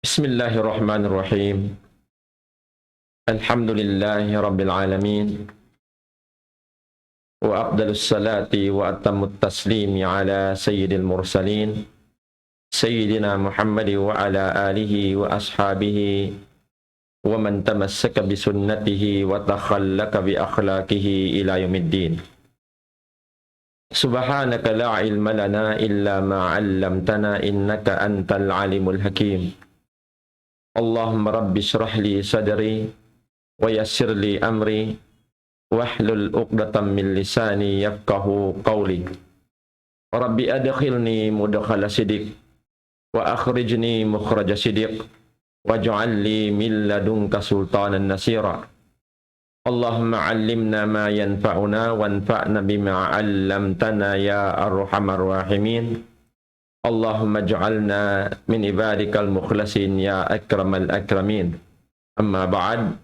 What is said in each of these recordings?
Bismillahirrahmanirrahim. Alhamdulillahi rabbil alamin. Wa afdalus salati wa atammut taslimi ala sayyidil mursalin. Sayyidina Muhammad wa ala alihi wa ashabihi wa man tamassaka bi sunnatihi wa takhallaka bi akhlaqihi ila yaumiddin. Subhanaka la ilma lana illa ma 'allamtana innaka antal alimul hakim. Allahumma rabbi syrah li sadri wa yassir li amri wahlul 'uqdatam min lisani yafqahu qawli. Rabbi adkhilni mudkhala sidq wa akhrijni mukhraja sidq waj'al li min ladunka sultanan nasira. Allahumma 'allimna ma yanfa'una wanfa'na bima 'allamtana ya arhamar rahimin. Allahumma ja'alna min ibadikal mukhlasin ya akramal akramin. Amma ba'd.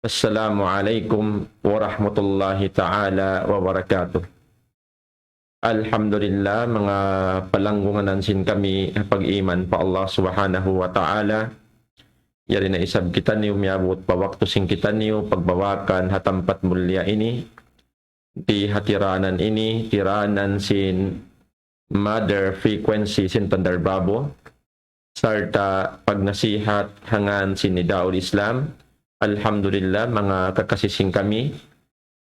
Assalamualaikum warahmatullahi ta'ala wabarakatuh. Alhamdulillah, mga palanggungan sin kami pag-iman pa Allah subhanahu wa ta'ala. Yari na isab kita niyo miabot pa waktu sing kita niyo pagbawakan hatampat mulya ini. Di hatiranan ini, tiranan sin Mother Frequency sin Tandarbabo sarta pagnasihat hangan sin Nidaul Islam. Alhamdulillah, mga kakasising kami,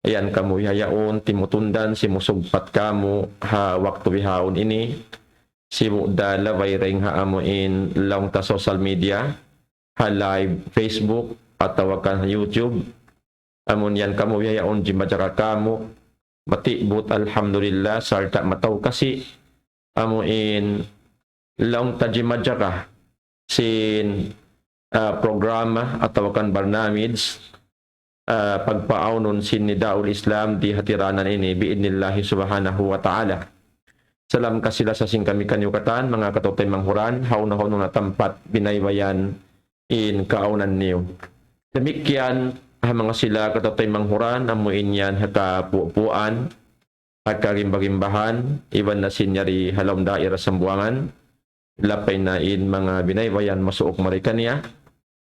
ayan kamu yayaon timutundan si musugpat kamu ha waktu bihaon ini si mudala wayring ha amuin lang ta social media ha live Facebook atau kan YouTube amun yan kamu yayaon jimajara kamu matibut alhamdulillah sarta mataw kasi amuin lang tajimajaka sin programa atau kan barnamids pagpaaunon sin Nidaul Islam di hatiranan ini biidnillahi subhanahu wa ta'ala. Salam kasila sa sing kami kanyukatan mga katutay manghuran haun na tempat binaybayan in kaaunan niyo. Demikian mga sila katutay manghuran amuin yan hakapupuan pagkarimba-rimbahan, iban na sinyari halom daira sambuangan, lapay na in mga binaybayan masuok marikanya,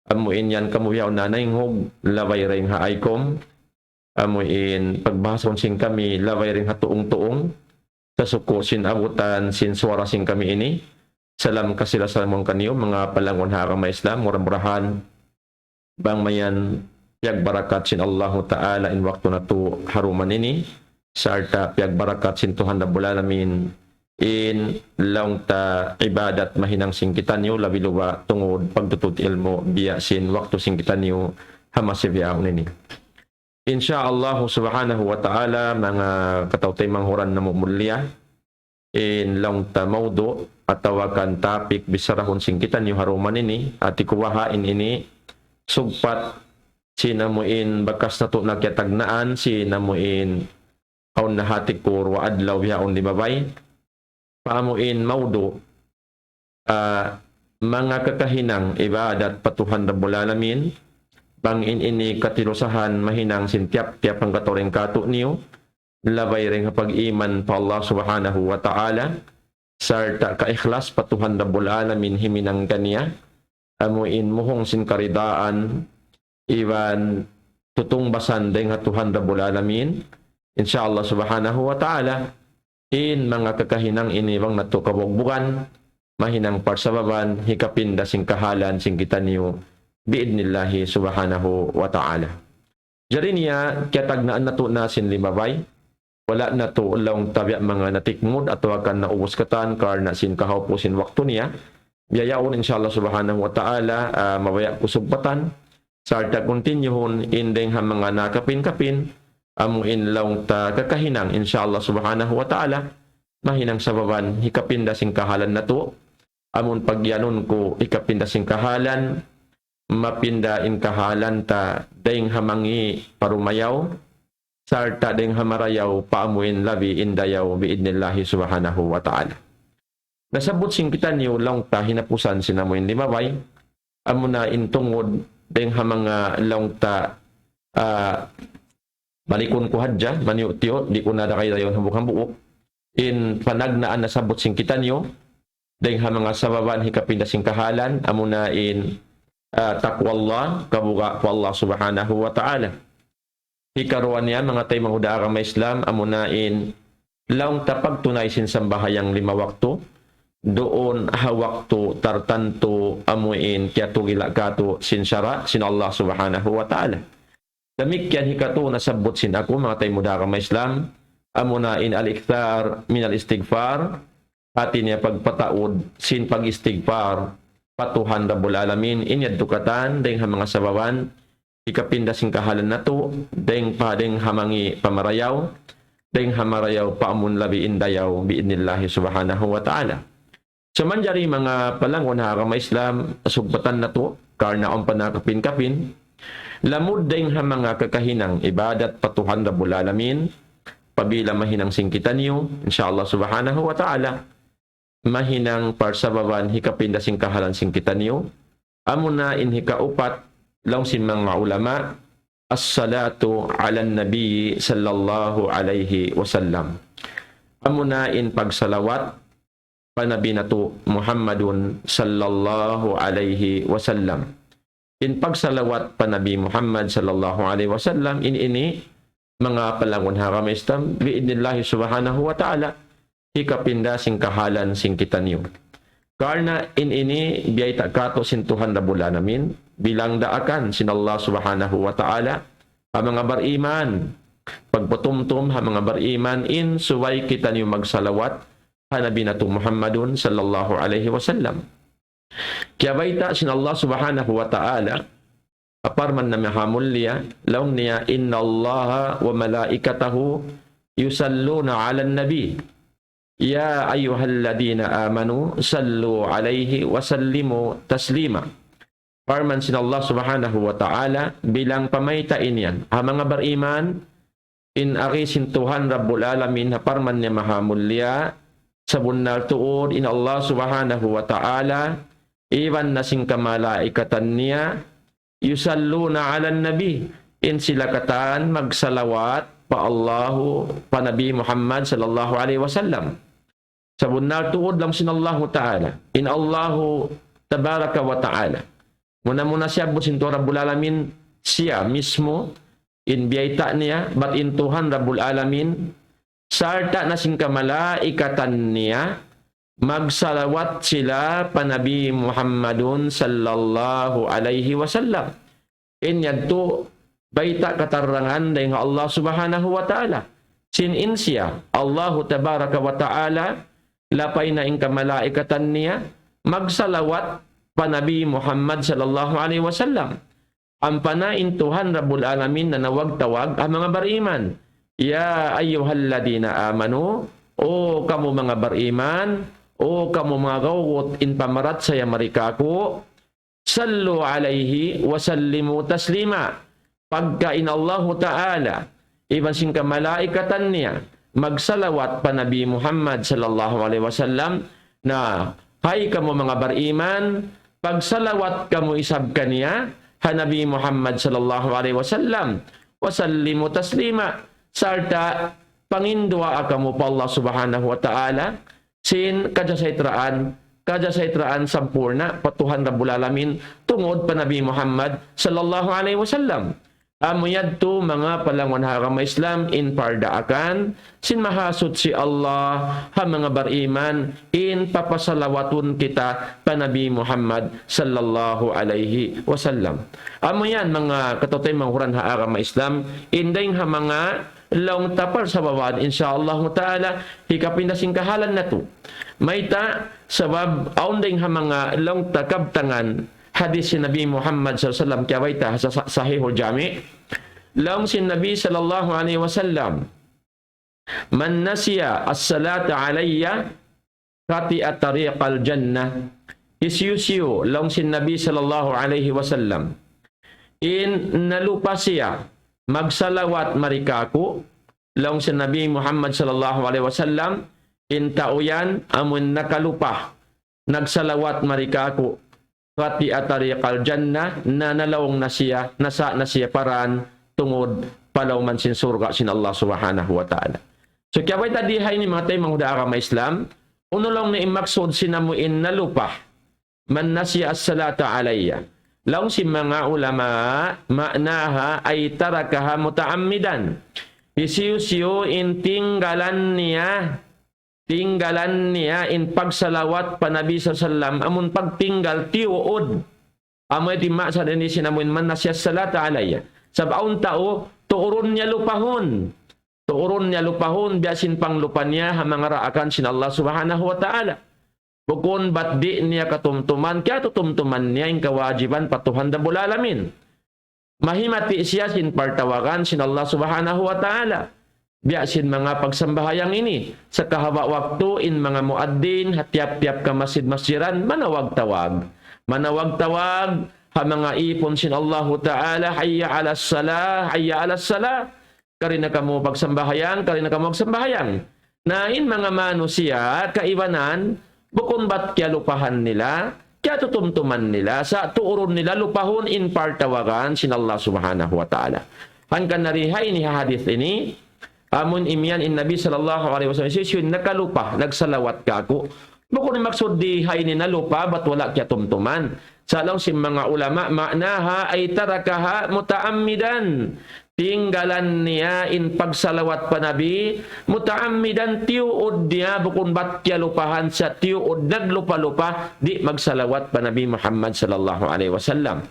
amuin yan kamuyaw na nainghog, laway ring haaykom, amuin pagbahason sing kami, laway ring hatuong-tuong, kasuko sin abutan, sin suara sing kami ini, salam kasila sa mong kaniyo, mga palangon harang Islam, murah-murahan, bang mayan, piag barakat sin Allahu Ta'ala in waktu na to haruman ini, sarta piag barakat sin Tuhan Rabbul Alamin in laung ta ibadat mahinang singkitan niyo labiluwa tungod pagtutut ilmo biya sin waktu singkitan niyo hamasibyaon ini. Insyaallah subhanahu wa ta'ala mga katawtay manghuran na mumulya in laung ta maudo atawakan topik bisarahon singkitan niyo haruman ini at ikuwahain ini sugpat sinamuin bakas na to nagyatagnaan sinamuin aun nahatik kur wa adlaw yaon libabay paamuin maudo mga kakahinang ibadat patuhan Rabbul Alamin bangin ini katilusahan mahinang sintiap-tiap ang katoring kato niyo labay ring pag-iman pa Allah subhanahu wa ta'ala sarta ka-ikhlas patuhan Rabbul Alamin himinang kaniya amuin muhong sin karidaan iwan tutungbasan deng hatuhan Rabbul Alamin insyaallah subhanahu wa ta'ala in mga kakahinang inibang nato kabugbugan mahinang parsababan hikapinda sing kahalan sing kita niyo biidnillahi subhanahu wa ta'ala. Jari niya kiatagnaan nato na sin limabay wala nato lang tabya mga natikmud atau akan naubos katan karna sin kahawpo sin waktu niya biyayaon insyaallah subhanahu wa ta'ala mabaya kusugbatan sarta kontinyuhon indeng ha mga nakapin-kapin amuin laung ta kakahinang insyaallah subhanahu wa ta'ala mahinang sababan hikapinda sing kahalan na to amun pagyanon ko hikapinda sing kahalan mapinda in kahalan ta daing hamangi parumayaw sarta daing hamarayaw paamuin labi indayaw biidnillahi subhanahu wa ta'ala. Nasabot sing kita niyo laung ta hinapusan sinamuin limabay amuna intungod daing hamanga laung ta malikon ko hadja, maniyo tiyo, di ko na kayo dayon hambuk-hambuk. In panagnaan na sabot sing kita niyo, deng ha mga sababan hikapindasing kahalan amunain takwallah kabuga po Allah subhanahu wa ta'ala. Hikaruan niya mga tay manghuda ka may Islam amunain laong tapag tunay sin sambahayang 5 waktu doon hawakto tartanto amuin kaya tugila kato sin syara sin Allah subhanahu wa ta'ala. Damikyan hikato nasabot sin ako mga tay muda ka may Islam amunain al-ikthar min al-istighfar hati niya pagpataod sin pag-istighfar patuhan Rabbul Alamin inyad tukatan deng mga sababan ikapinda sing kahalan nato deng hamangi pamarayaw deng hamarayaw paamun labi indayaw biidnillahi subhanahu wa ta'ala. So manjari mga palangon ha ka Islam sugbatan na to karna ang panakapin-kapin lamud deng ha mga kakahinang ibadat patuhan Rabbul Alamin pabila mahinang singkitan niyo insyaallah subhanahu wa ta'ala mahinang parsababan hikapinda sing kahalan singkitan niyo amuna in hikaupat laong sin mga ulama as-salatu ala nabi sallallahu alaihi wasallam amuna in pagsalawat panabi nato Muhammadun sallallahu alaihi wasallam. In pagsalawat panabi Muhammad sallallahu alaihi wasallam ini mga palangon haram Islam biidnillahi subhanahu wa ta'ala hikapinda sing kahalan sing kita niyo. Karna ini biyay takato sin Tuhan Rabbul Alamin bilang daakan sin Allah subhanahu wa ta'ala ang mga bariman pagpatumtum ha mga bariman in suway kita niyo magsalawat hanabi nato Muhammadun sallallahu alaihi wasallam. Kaya baita sin Allah subhanahu wa ta'ala aparman na mahamulya laong niya inna Allah wa malaikatahu yusalluna ala nabi ya ayyuhalladina amanu sallu alaihi wa sallimu taslima. Parman sin Allah subhanahu wa ta'ala bilang pamaytain yan ha mga bariman in arisin Tuhan Rabbul Alamin parman niya mahamulya sa bunal tuod in Allah subhanahu wa ta'ala iwan na sing kamalaikatan niya yusalluna ala nabi in sila katan magsalawat pa Allahu pa Nabi Muhammad sallallahu alaihi wasallam sa bunal tuod lang sin Allah ta'ala in Allahu tabaraka wa ta'ala muna siya busin to Rabbul Alamin siya mismo in biyayta niya but in Tuhan Rabbul Alamin sarta na sing kamalaikatan niya magsalawat sila pa Nabi Muhammadun sallallahu alaihi wasallam. Inyadto baita katarangan dahil Allah subhanahu wa ta'ala. Sin insya Allahu tabaraka wa ta'ala lapay na ing kamalaikatan niya magsalawat pa Nabi Muhammad sallallahu alaihi wasallam. Ang panain Tuhan Rabbul Alamin na nawag-tawag ang mga bariman. Ya ayyuhalladina amanu o kamu mga bariman o kamu mga gawot in pamarat saya marikaku sallu alaihi wa sallimu taslima pagkain Allah ta'ala iban sing kamalaikatan niya magsalawat pa Nabi Muhammad sallallahu alaihi wasallam na hay kamu mga bariman pagsalawat kamu isab kaniya ha Nabi Muhammad sallallahu alaihi wasallam wa sallimu taslima sarta pangindua akamu pa Allah subhanahu wa ta'ala sin kajasaitraan sampurna patuhan Rabbul Alamin tungod pa Nabi Muhammad sallallahu alaihi wasallam. Amuyad to mga palangon harama Islam in pardaakan sin mahasud si Allah ha mga bariman in papasalawatun kita pa Nabi Muhammad sallallahu alaihi wasallam. Amuyan mga katotay mga huran ha harama Islam inding ha mga laong tapar sa bawad insyaallah ta'ala hikapindasing kahalan na to mayta sabab aunding ha mga laong takabtangan hadis si Nabi Muhammad sallallahu alaihi wasallam kaya mayta sa sahihul jami laong si Nabi sallallahu alaihi wasallam man nasiya as-salata alayya khati'a tariqal jannah isyusyo laong si Nabi sallallahu alaihi wasallam in nalupa siya magsalawat marikaku laong si Nabi Muhammad sallallahu alaihi wasallam in tauyan amun nakalupa nagsalawat marikaku kati atariqal jannah na nalawong na siya nasa na siya paran tungod palaw man sin surga sin Allah subhanahu wa ta'ala. So kaya bay tadihay ni mga tayo mga huda ka Islam Unulong na imaksud sinamuin na lupa, man nasya as-salata alayya. Laong si mga ulama, maknaha ay tarakaha mutaammidan. Isiyo-siyo in tinggalan niya in pagsalawat pa Nabi sallam, amun pagtinggal tiuod. Amoy tima sa din sinamuin man nasya as-salata alayya. Sabaon tao, tuuron niya lupahon. Tuuron niya lupahon, biasin pang lupa niya, hamang raakan sin Allah subhanahu wa ta'ala. Bukun ba't di niya katumtuman, kaya tutumtuman niya yung kawajiban patuhan da bulalamin. Mahimati siya sin partawakan sin Allah subhanahu wa ta'ala. Biasin mga pagsambahayang ini, sa kahawa waktu in mga muaddin, hatiap-tiap ka masjid-masjiran, manawag-tawag. Manawag-tawag, ha mga ipon sin Allah ta'ala, hayya alas salah, hayya alas salah. Karina kamo pagsambahayang, karina kamo magsambahayang. Nain mga manusia, kaiwanan, bukon ba't kaya lupahan nila, kaya tutumtuman nila, sa tuuron nila lupahon in partawagan sin Allah subhanahu wa ta'ala. Hanggang narihay ni hadith ini, amun imyan in Nabi sallallahu alaihi wasallam, siya nakalupa, nagsalawat ka ako. Bukon ni maksud di hay ni nalupa, ba't wala kaya tumtuman? Sa lang si mga ulama, maknaha ay tarakaha mutaammidan. Tinggalan niya in pagsalawat pa Nabi, mutaammidan tiuod niya, bukun ba't kaya lupahan sa tiuod, naglupa-lupa, di magsalawat pa Nabi Muhammad sallallahu alaihi wasallam.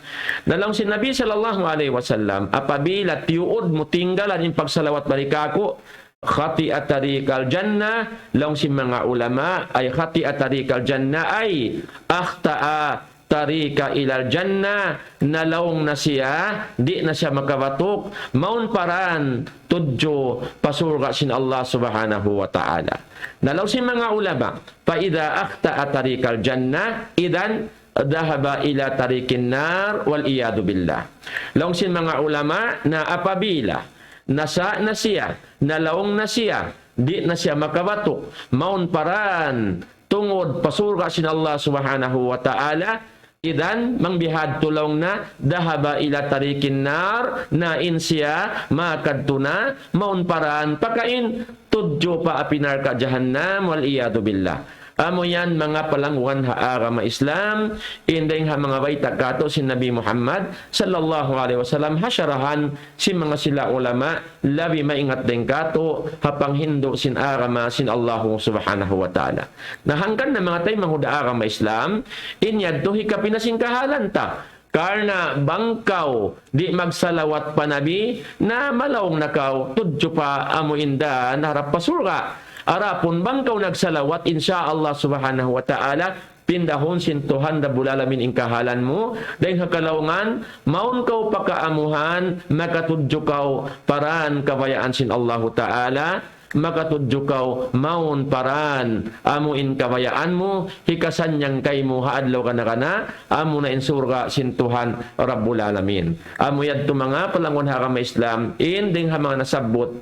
Nalang si Nabi sallallahu alaihi wasallam, apabila tiuod mo tinggalan in pagsalawat barikako, khati'at tarikal jannah, lang si mga ulama, ay khati'at tarikal jannah ay akhta'a tarika ilal jannah, nalawng na siya, di na siya makabatok, maun paran, tudyo, pasurga sin Allah subhanahu wa ta'ala. Nalaw si mga ulama, paida akhta'a tarikal jannah, idan, dahaba ila tarikin nar, wal iyadu billah. Laong sin mga ulama, na apabila, nasa na siya, nalawng na siya, di na siya makabatok, maun paran, tungod, pasurga sin Allah subhanahu wa ta'ala, idan mangbihad tulong na dahaba ila tarikin nar na insya makadtuna maun paraan pakain tudyo pa apinar ka jahannam wal iyadu billah. Amo yan mga palangwan ha agama Islam, indeng ha mga baita kato si Nabi Muhammad sallallahu alaihi wasallam hasyarahan si mga sila ulama labi maingat den kato hapang hindo sin agama sin Allah subhanahu wa ta'ala. Nahangkan na mga tay manghuda agama Islam, inyad to hikapinasin kahalan ta. Karna bangkaw di magsalawat pa Nabi na malawng nakaw tudyo pa amo inda narap pasurga. Arapon bangkaw nagsalawat insya Allah subhanahu wa ta'ala pindahon sintuhan da bulalamin ing kahalan mo dahil hakalawngan maun kaw pakaamuhan makatudyo kaw paran kabayaan sin Allah ta'ala makatudyo kaw maun paran amo in kabayaan mo hikasanyang kay mo haadlaw ka na amo na insurga sintuhan Rabbul Alamin. Amo yad to mga palangon hakama Islam inding ha mga nasabot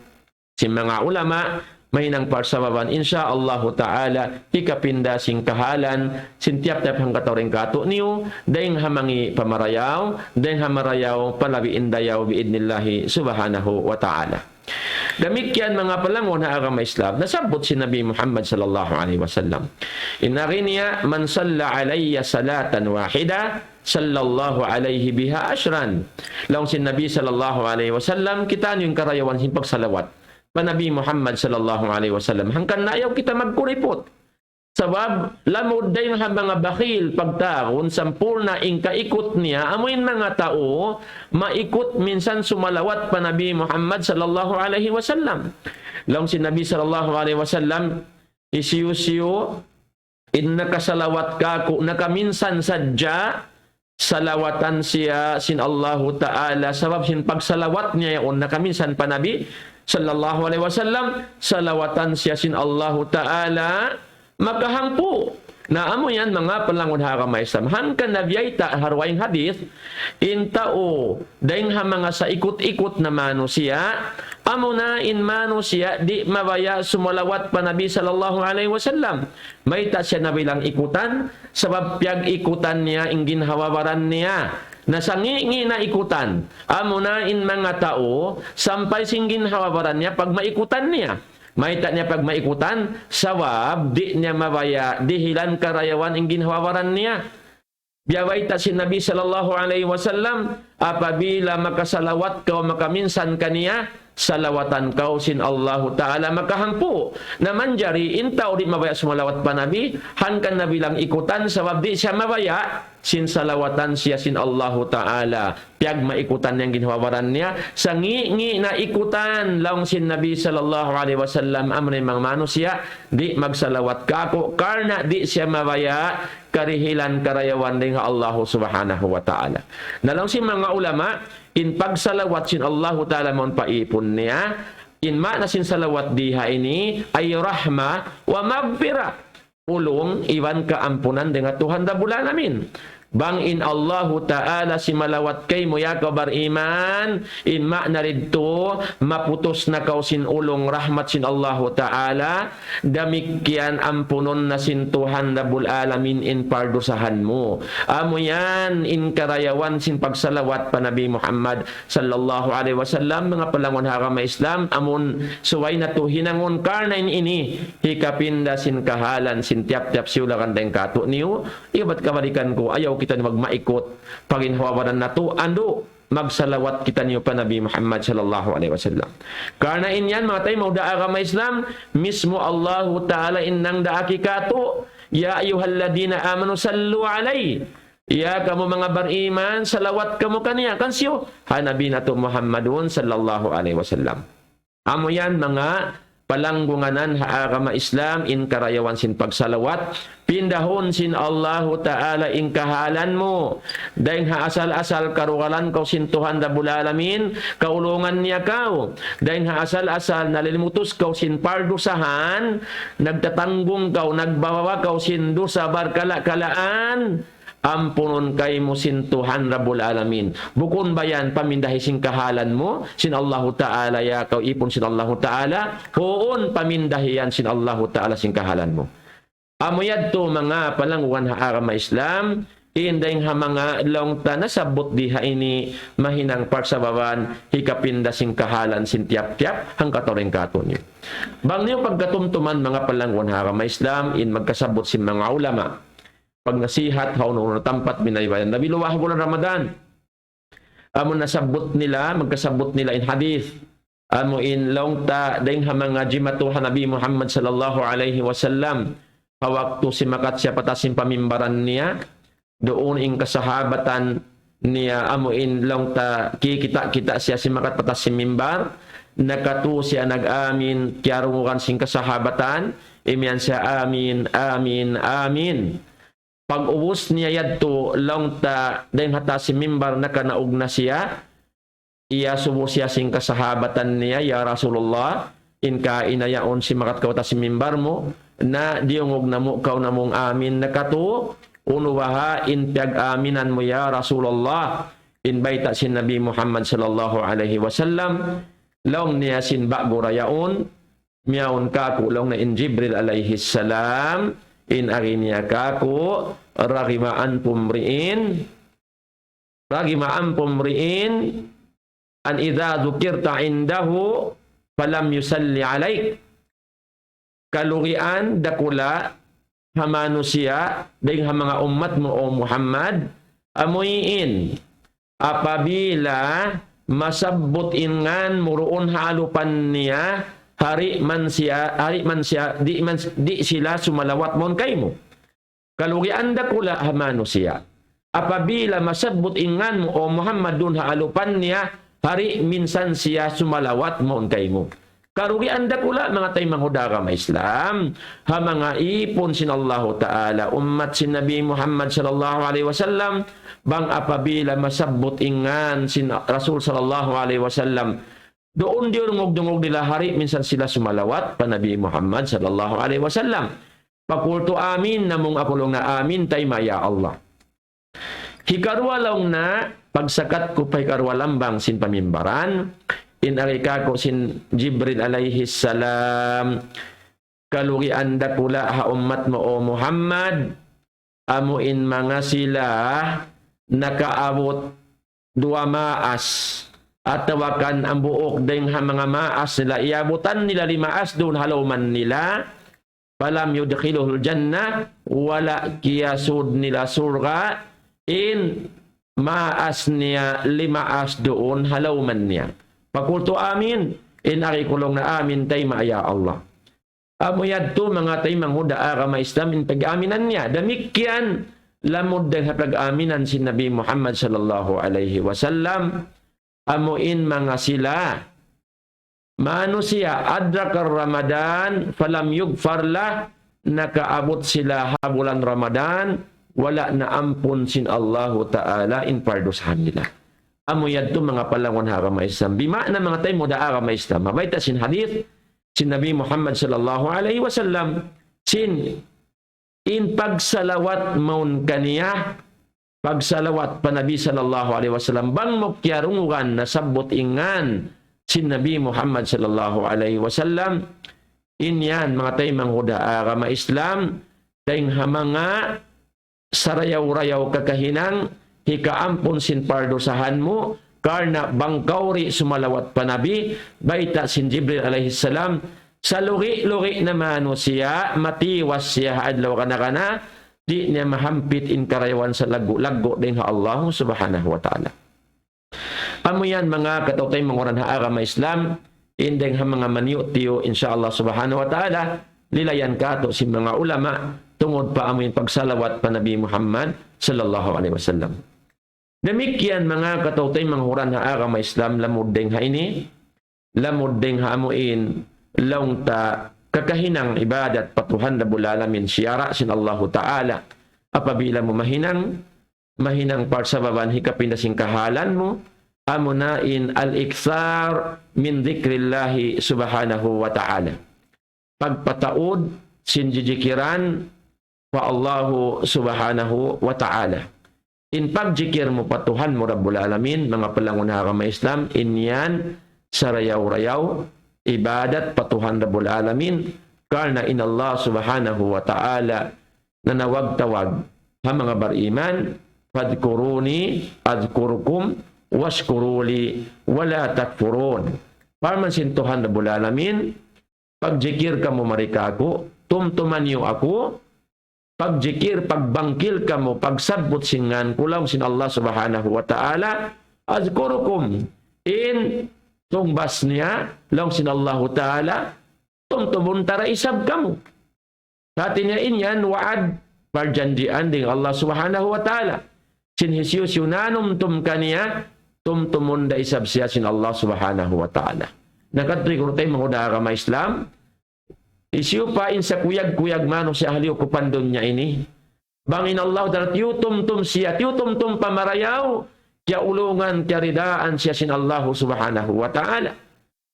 si mga ulama mahinang parsababan insya Allah ta'ala ikapinda sing kahalan sintiap-tiap hang katawaring kato niyo dahing hamangi pamarayaw dahing hamarayaw palabi indayaw biidnillahi subhanahu wa ta'ala. Damikyan mga palangon na agama Islam nasabot si Nabi Muhammad sallallahu alaihi wasallam, inari niya man salla alayya salatan wahida sallallahu alaihi biha ashran. Laong si Nabi sallallahu alaihi wasallam kita yung karayawan sin pagsalawat pa Nabi Muhammad sallallahu alaihi wasallam hangkan na ayaw kita magkuripot. Sabab lamod day nga mga bakhil pagtaon sampurna ing kaikot niya amoin mga tao maikot minsan sumalawat pa Nabi Muhammad sallallahu alaihi wasallam. Laong si Nabi sallallahu alaihi wasallam isiyo-siyo in nakasalawat ka ko nakaminsan sadya salawatan siya sin Allah ta'ala sabab sin pagsalawat niya yon nakaminsan pa Nabi sallallahu alaihi wasallam salawatan siya sin Allah ta'ala makahangpo na amo yan mga palangon hakama Islam hangkan nabiyayta harwaing hadith intao dahing ha mga sa ikot-ikot na manusia amo na in manusia di mabaya sumalawat pa Nabi sallallahu alaihi wasallam mayta siya na bilang ikutan sabab piyag ikutan niya ing ginhawawaran niya nasangi na ikutan amo na in mga tao sampay singgin hawabaran niya pag maikutan niya May ta niya pag maikutan, sawab, di niya mabaya, dihilan karayawan ang ginhawaran niya. Biyaway ta si Nabi sallallahu alaihi wasallam, apabila makasalawat ka o makaminsan kaniya, salawatan kau sin Allahu Ta'ala makahampu. Naman jari, intaw di mabaya sumalawat pa Nabi, hankan na bilang ikutan, sabab di siya mabaya, sin salawatan siya sin Allahu Ta'ala. Piyag maikutan niyang ginhawaran niya, sa ngi na ikutan, laong sin Nabi sallallahu alaihi wasallam, amri mang manusia, di magsalawat kako, karna di siya mabaya, karihilan karayawan din Allah subhanahu wa ta'ala. Nalang si mga ulama, in pagsalawat sin Allah ta'ala mon paipon niya, in na sin salawat diha ini, ay rahma wa magfira. Ulong, iwan kaampunan dengan Tuhan da bulanamin. Bang in Allah Ta'ala si malawat kay mo ya kabar iman, in na ridto, maputos na kau sin ulong rahmat sin Allah Ta'ala, damikyan ampunon na sin Tuhan dabul alamin in pardusahan mo. Amo yan in karayawan sin pagsalawat pa Nabi Muhammad sallallahu alaihi wasallam, mga palangon harama Islam, amon suway na to hinangon karnain ini, hikapinda sin kahalan sin tiap-tiap siulakan deng kato niyo, iba't kabalikan ko, ayaw kita magmaikot paginhawaran na to, ando magsalawat kita niyo pa Nabi Muhammad sallallahu alaihi wasallam. Karena inyan mga tayo mauda agama Islam, mismo Allah Ta'ala innang daaki kato, ya ayyuhalladina amanu sallu alaihi, ya kamu mga beriman, salawat kamu kaniya kansyo ha Nabi nato Muhammadun sallallahu alaihi wasallam. Amo yan mga palanggunganan ha agama Islam in karayawan sin pagsalawat, pindahon sin Allahu Ta'ala in kahalan mo, dahil ha asal-asal karugalan kau sin Tuhan da bulalamin, kaulungan niya kau, dahil ha asal-asal nalilimutos kau sin pardusahan, nagtatanggung kau, nagbawawa kau sin dusa barkala-kalaan, ampunon kay mo sin Tuhan Rabbul Alamin. Bukon bayan pamindahi sin kahalan mo, sin Allahu Ta'ala ya kau ipon sin Allahu Ta'ala, hoon pamindahiyan sin Allahu Ta'ala sin kahalan mo. Amuyad to mga palanguan ha agama Islam, inday ha mga long ta nasabot diha ini mahinang parsabawan, hikapinda sin kahalan sin tiap-tiap, hang katoreng kato niyo. Bang niyo pagkatumtuman mga palanguan ha agama Islam, in magkasabot sin mga ulama, pag nasihat, hauno tampat minaybayan. Nabiluwah bulan Ramadan. Amo nasabot nila, magkasabot nila in hadith. Amo in longta, dahil mga jimatuhan Nabi Muhammad sallallahu alaihi wasallam. Hawakto si makat siya patasin pamimbaran niya. Doon in kasahabatan niya, amo in longta, kita siya si makat patasin mimbar. Nakatu siya nag-amin, kiyarungukan sing kasahabatan. Imiyan siya amin, amin, amin. Pag ubos niya yadto long ta dahil hata si mimbar na kanaog na siya, iya subo siya sing kasahabatan niya, ya Rasulullah, in ka inayaon si makat kawata si mimbar mo, na diungog na mo kaw na mong amin na kato, unuwaha in piag-aminan mo ya Rasulullah, in baita si Nabi Muhammad sallallahu alaihi wasallam, long niya sin bago rayaon, miyaon ka kulong na in Jibril alaihi salam, in arinya kako ragimaan pumriin an idza dzukirta indahu falam yusalli alaik, kalugian dakula ha manusia ding ha mga ummat mo o Muhammad, amuyin apabila masabbot ingan muruon halupan niya, hari man siya di sila sumalawat mon kay mo, kalugian dakula ha manusia apabila masabot ingan mo o Muhammad dun haalupan niya, hari minsan siya sumalawat mon kay mo. Karugian dakula mga tay manghudaga ma Islam, ha mga ipon sin Allahu Ta'ala, ummat sin Nabi Muhammad sallallahu alaihi wasallam, bang apabila masabot ingan sin Rasul sallallahu alaihi wasallam, doon dungog nila hari, minsan sila sumalawat pa Nabi Muhammad sallallahu alaihi wasallam. Pakulto amin, namong akulong na amin, tay maya Allah. Hikarwalaw na, pagsakat ko pa'y karwalambang sin pamimbaran, inarika ko sin Jibril alaihi salam, kalugian dakula ha ummat mo o Muhammad, amuin mga sila nakaabot dua maas, at tawakan ang buok ding mga maas nila, iabutan nila limaas doon haluman nila, falam yudkhiluhul jannah, wala kiyasud nila surga, in maas niya limaas doon haluman niya. Pakulto amin, in akikulong na amin tay maaya Allah. Amuyad to mga tay manghuda agama Islam in pag-aminan niya. Damikyan lamod dang pag-aminan si Nabi Muhammad sallallahu alaihi wasallam. Amuin mga sila. Mano siya adrakar Ramadan falam yugfar lah, nakaabot sila habulan Ramadan, wala na ampun sin Allahu Ta'ala in pardosahan nila. Amuyad to mga palangon agama Islam. Bima na mga tay muda agama Islam. Mabayta sin hadith sin Nabi Muhammad sallallahu alaihi wasallam sin in pagsalawat maun kaniya, pagsalawat pa Nabi sallallahu alaihi wasallam bang mokyarungan na sabot ingan sin Nabi Muhammad sallallahu alaihi wasallam, inyan mga tay manghuda agama Islam dayng hamanga sarayaw-rayaw kakahinang hikaampon sin pardosahan mo karna bangkawri sumalawat pa Nabi, baita sin Jibril alaihi salam, sa lugi-lugi naman siya, matiwas siya adlaw kana-kana, di niya mahampit in karayawan sa lago-lago din ha Allah subhanahu wa ta'ala. Amuyan mga katutay mga oran ha agama Islam, indeng ha mga maniyo-tiyo insyaAllah subhanahu wa ta'ala, lilayan kato si mga ulama, tungod pa amuyin pagsalawat pa Nabi Muhammad sallallahu alaihi wasallam. Demikian mga katutay mga huran ha agama Islam, lamudeng ha ini, lamudeng ha amuin, laung ta kakahinang ibadat patuhan na bulalamin siyara sin Allahu Ta'ala. Apabila mo mahinang parsababan hikapin na singkahalan mo, amunain al-iksar min dhikrillahi subhanahu wa ta'ala. Pagpataod sinjijikiran pa Allahu subhanahu wa ta'ala. In pagjikir mo patuhan mo Rabbul Alamin, mga palangunha kama Islam, inyan sarayaw-rayaw, ibadat patuhan Rabbul Alamin, karna in Allah subhanahu wa ta'ala nanawag-tawag ha mga bariman, fadkuruni adkurukum washkuruli wala takfurun. Parman sintuhan Rabbul Alamin, pagjikir ka mo marikako, tumtuman niyo ako, pagjikir, pagbangkil ka mo, pagsabot singan kulang sin Allah subhanahu wa ta'ala, azkurukum, in tungbas niya, lang sin Allah ta'ala, tumtumuntara isab ka mo. Hati niya inyan, waad, parjandian ding Allah subhanahu wa ta'ala. Sin Hesus yunanum tum kaniya, tumtumunda isab siya sin Allah subhanahu wa ta'ala. Nakatri-kurtay mga agama Islam, isyu pa in sa kuyag-kuyag mano si ahli okupandon niya ini. Bangin Allah darat yutum-tum siya, yutum-tum pamarayaw, kya ulungan, kya ridaan siya sin Allah subhanahu wa ta'ala.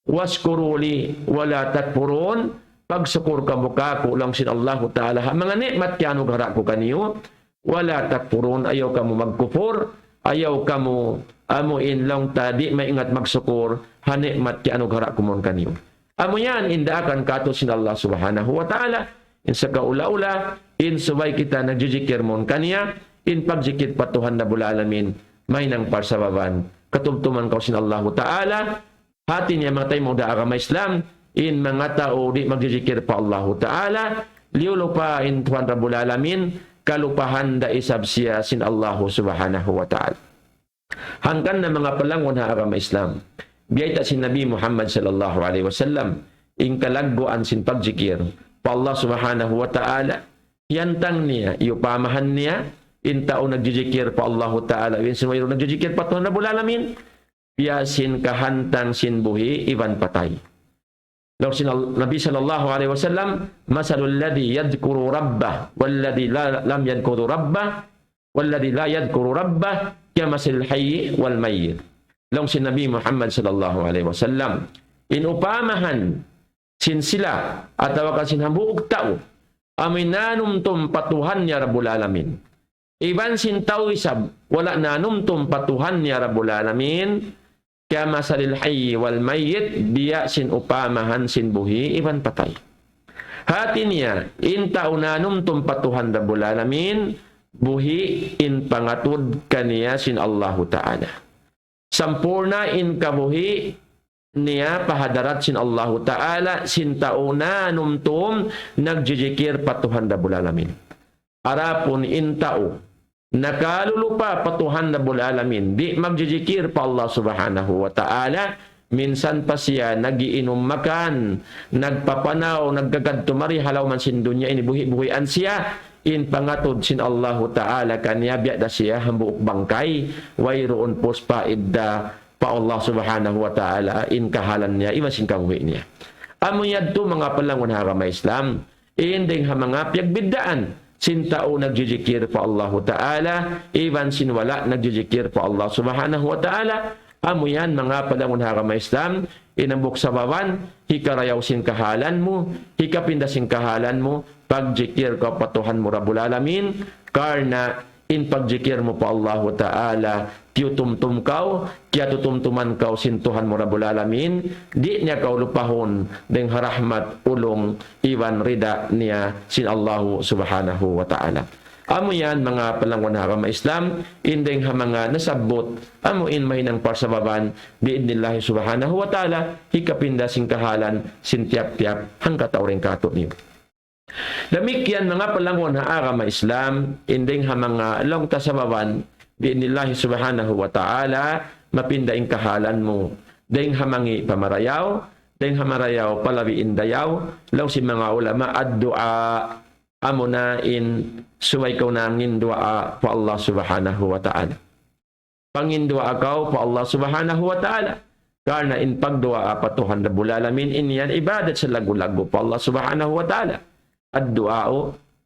Waskuruli wala takpurun, pagsukur ka muka ko lang sin Allah ta'ala. Mga nikmat kya anugara ko kaniyo, wala takpurun, ayaw ka mo magkufur, ayaw ka mo amuin lang tadi, maingat magsukur, hanikmat kya anugara ko mon kaniyo. Amo yan, indaakan kato sin Allah subhanahu wa ta'ala, in sa kaula-ula, in subay kita nagjijikir mon kaniya, in pagjikit patuhan na bulalamin, may nang parsababan, katumtuman ka sin Allah ta'ala, hati niya mga tayo mga agama Islam, in mga tao di magjijikir pa Allah ta'ala, liulupa in tuhan na bulalamin, kalupahan da isab siya sin Allah subhanahu wa ta'ala. Hangkan na mga palangon na agama Islam, biyayta si Nabi Muhammad sallallahu alaihi wasallam, in kalagguan sin pagjikir pa Allah subhanahu wa ta'ala, yantang niya, iupamahan niya, in tao nagjijikir pa Allah ta'ala, in sinwayro nagjijikir pa tuhan na bulalamin, piyasin kahantang sin buhi, iban patay. Law sin Nabi sallallahu alaihi wasallam, masalul ladhi yadkuru rabbah, walladhi lam yadkuru rabbah, walladhi la yadkuru rabbah, kya masil hayyi wal mayyit. Long si Nabi Muhammad sallallahu alaihi wasallam, inupamahan sin sila at tawakan sin hambuog tao, aminanum tum patuhan niya Rabbul Alamin. Iban sin tao isab, wala nanum tum patuhan niya Rabbul Alamin, kaya masalil hayy wal mayyit, biya sin upamahan sin buhi, iban patay. Hati niya, in tao nanum tum patuhan Rabbul Alamin, buhi in pangatud kaniya sin Allahu ta'ala. sampurna in kabuhi niya pahadarat sin Allah Ta'ala sintauna numtum nagjijikir patuhan Rabbul Alamin. Arapun intao nakalulupa patuhan Rabbul Alamin di magjijikir pa Allah Subhanahu wa Ta'ala, minsan pa siya nagiinom makan, nagpapanaw, naggagadtumari halaw man sin dunya ini buhi-buhian siya in pangatod sin Allah Ta'ala kanya biya da siya hambuok bangkay wayroon pospa idda pa Allah Subhanahu wa Ta'ala in kahalan niya imasin kabuhi niya. Amo yadto mga palangon harama Islam inding ha mga piyagbidaan sintao nagjijikir pa Allah Ta'ala iban sinwala nagjijikir pa Allah Subhanahu wa Ta'ala. Amo yan mga palangon harama Islam inambok sa bawan hikarayaw sin kahalan mo hikapindasin kahalan mo pagjikir ka patuhan mo Rabbul Alamin karna in pagjikir mo pa Allah Ta'ala tiyutumtum kau kaya tutumtuman kau sintuhan mo Rabbul Alamin di niya kau lupahon deng harahmat ulong iwan rida niya sin Allah Subhanahu wa Ta'ala. Amo yan mga palangon harama Islam indeng ha mga nasabot amo in mahinang parsababan biidnillahi Subhanahu wa Ta'ala hikapinda sing kahalan sintiap-tiap hangka tauring kato niyo. Demikian mga palangon ha agama Islam indeng ha mga long tasababan biidnillahi Subhanahu wa Ta'ala mapindaing kahalan mo deng hamangi pamarayaw deng hamarayaw palabi indayaw law si mga ulama ad-du'a amo na in suway kaw nangin du'a pa Allah Subhanahu wa Ta'ala pangindua kau pa Allah Subhanahu wa Ta'ala karna in pagdua pa Tuhan Rabbul Alamin iniyan ibadat sa lagu-lagu pa Allah Subhanahu wa Ta'ala ad-du'a'u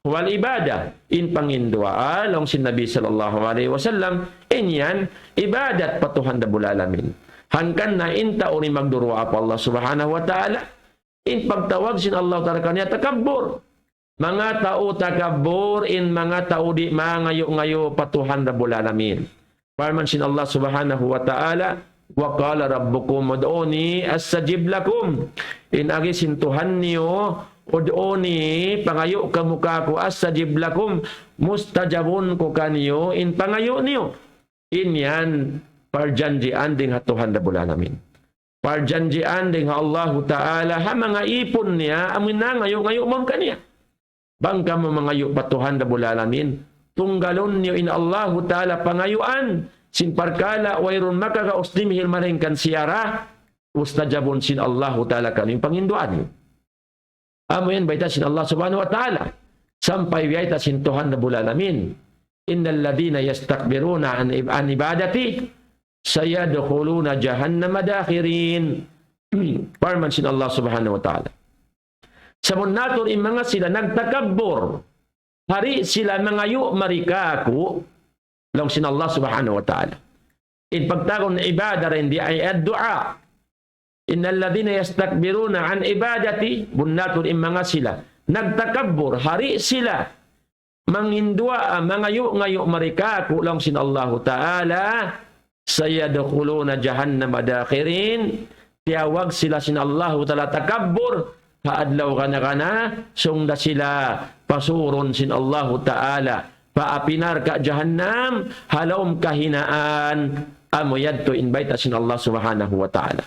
wal ibadah in pangindua long sin Nabi sallallahu alaihi wasallam inyan ibadat pa Tuhan Rabbul Alamin hangkan na in tauni magdurua pa Allah Subhanahu wa Ta'ala in pagtawag sin Allah Ta'ala kanya takabbur mga tao takabbur in mga tao di mangayo-ngayo pa Tuhan Rabbul Alamin parman sin Allah Subhanahu wa Ta'ala wa qala rabbukum ud'uni astajib lakum in agi sin Tuhan niyo ud'uni pangayo kamuka ko astajib lakum mustajabun ko kaniyo in pangayo niyo in yan parjanjian ding ha Tuhan Rabbul Alamin parjanjian ding ha Allah Ta'ala ha mga ipon niya amin na ngayo mong kaniya bangka mo mangayo pa Tuhan Rabbul Alamin tunggalon niyo in Allah Ta'ala pangayuan sin parkala wayron makakauslimihil maringkan siyara ustajabun sin Allah Ta'ala kaniyong panginduan niyo. Amo yan baita sin Allah Subhanahu wa Ta'ala sampai baita sin Tuhan Rabbul Alamin innal ladina yastakbiruna an ibadati sayadkhuluna jahannama dakhirin parman sin Allah Subhanahu wa Ta'ala samun naton in mga sila nagtakabbur hari sila mangayo marika ako long sin Allah Subhanahu wa Ta'ala in pagtakon na ibada rin di ay ad-du'a innal ladina yastakbiruna an ibadati bunnaton in mga sila nagtakabbur hari sila mangindua mangayo-ngayo marika kulang sin Allah Ta'ala sayadkhuluna jahannama dakhirin tiyawag sila sin Allah Ta'ala takabbur haadlaw kana sungda sila pasuron sin Allah Ta'ala paapinar ka jahannam halawm kahinaan amo yadto invite sin Allah Subhanahu wa Ta'ala.